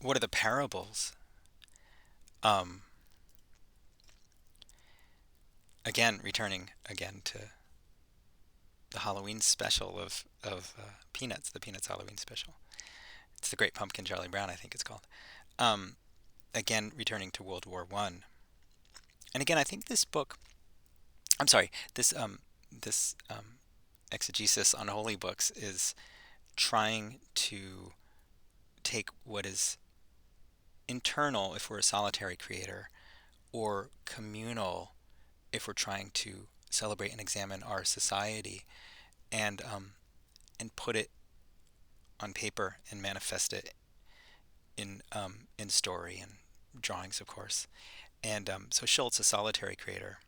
what are the parables? Um, Again, returning again to the Halloween special of Peanuts, the Peanuts Halloween special. It's the Great Pumpkin Charlie Brown, I think it's called. Um, Again, returning to World War One, and again, I think this book. I'm sorry, this exegesis on holy books is trying to take what is internal if we're a solitary creator, or communal if we're trying to celebrate and examine our society, and and put it on paper and manifest it in story and drawings, of course. And so Schultz, a solitary creator,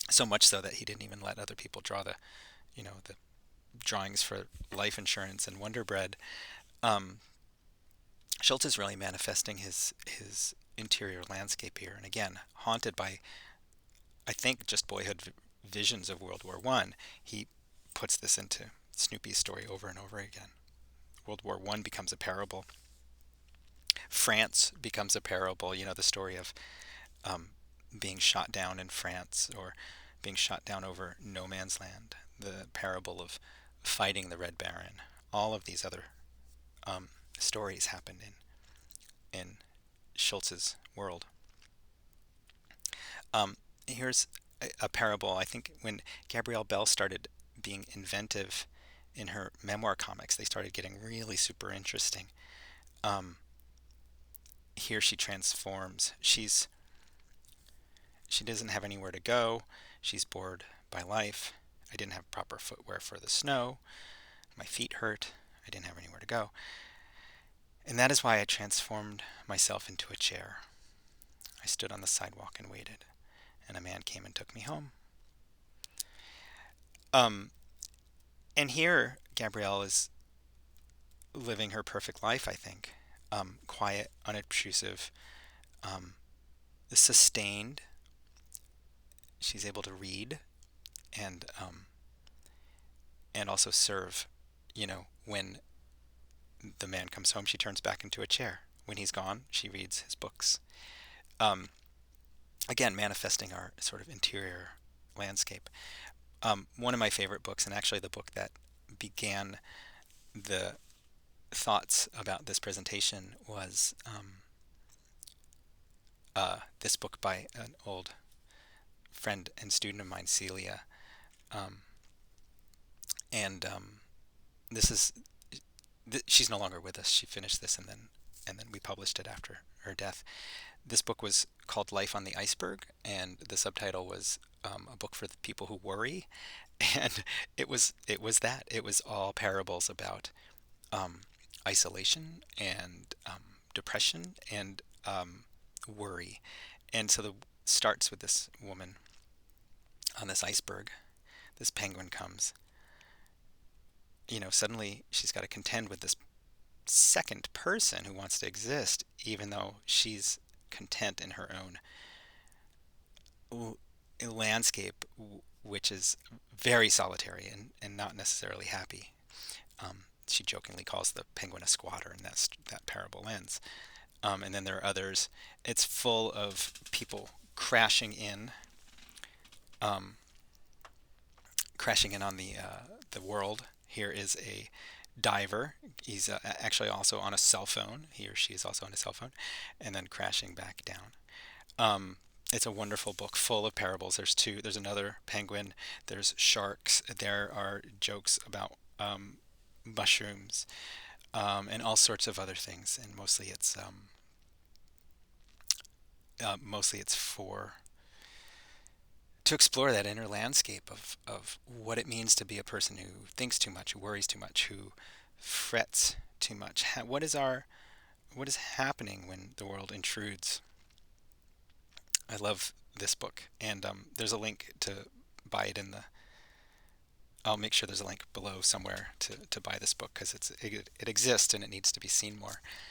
so much so that he didn't even let other people draw the drawings for life insurance and Wonder Bread. Um, Schultz is really manifesting his interior landscape here, and again, haunted by, I think, just boyhood visions of World War One. He puts this into Snoopy's story over and over again. World War One becomes a parable. France becomes a parable. The story of um, being shot down in France, or being shot down over no man's land. The parable of fighting the Red Baron. All of these other um, stories happen in Schultz's world. Here's a parable. I think when Gabrielle Bell started being inventive in her memoir comics, they started getting really super interesting. Um, Here she transforms. She doesn't have anywhere to go. She's bored by life. I didn't have proper footwear for the snow. My feet hurt. I didn't have anywhere to go. And that is why I transformed myself into a chair. I stood on the sidewalk and waited, and a man came and took me home. Um, and here, Gabrielle is living her perfect life, I think. Quiet, unobtrusive, um, sustained. She's able to read and and also serve. When the man comes home, she turns back into a chair. When he's gone, she reads his books. Um, Again, manifesting our sort of interior landscape. One of my favorite books, and actually the book that began the thoughts about this presentation, was this book by an old friend and student of mine, Celia. Um, and this is she's no longer with us. She finished this, and then we published it after her death. This book was called Life on the Iceberg, and the subtitle was a book for the people who worry. And it was that. It was all parables about um, isolation and depression and worry. And so the starts with this woman on this iceberg. This penguin comes. Suddenly she's got to contend with this second person who wants to exist, even though she's content in her own landscape, which is very solitary and not necessarily happy. She jokingly calls the penguin a squatter, and that parable ends. And then there are others. It's full of people um, crashing in on the world. Here is a diver. He's actually also on a cell phone. He or she is also on a cell phone, and then crashing back down. Um, it's a wonderful book full of parables. There's two. There's another penguin. There's sharks. There are jokes about mushrooms and all sorts of other things. And mostly it's for to explore that inner landscape of what it means to be a person who thinks too much, who worries too much, who frets too much. What is happening when the world intrudes? I love this book, and there's a link to buy it in the. I'll make sure there's a link below somewhere to buy this book because it exists and it needs to be seen more.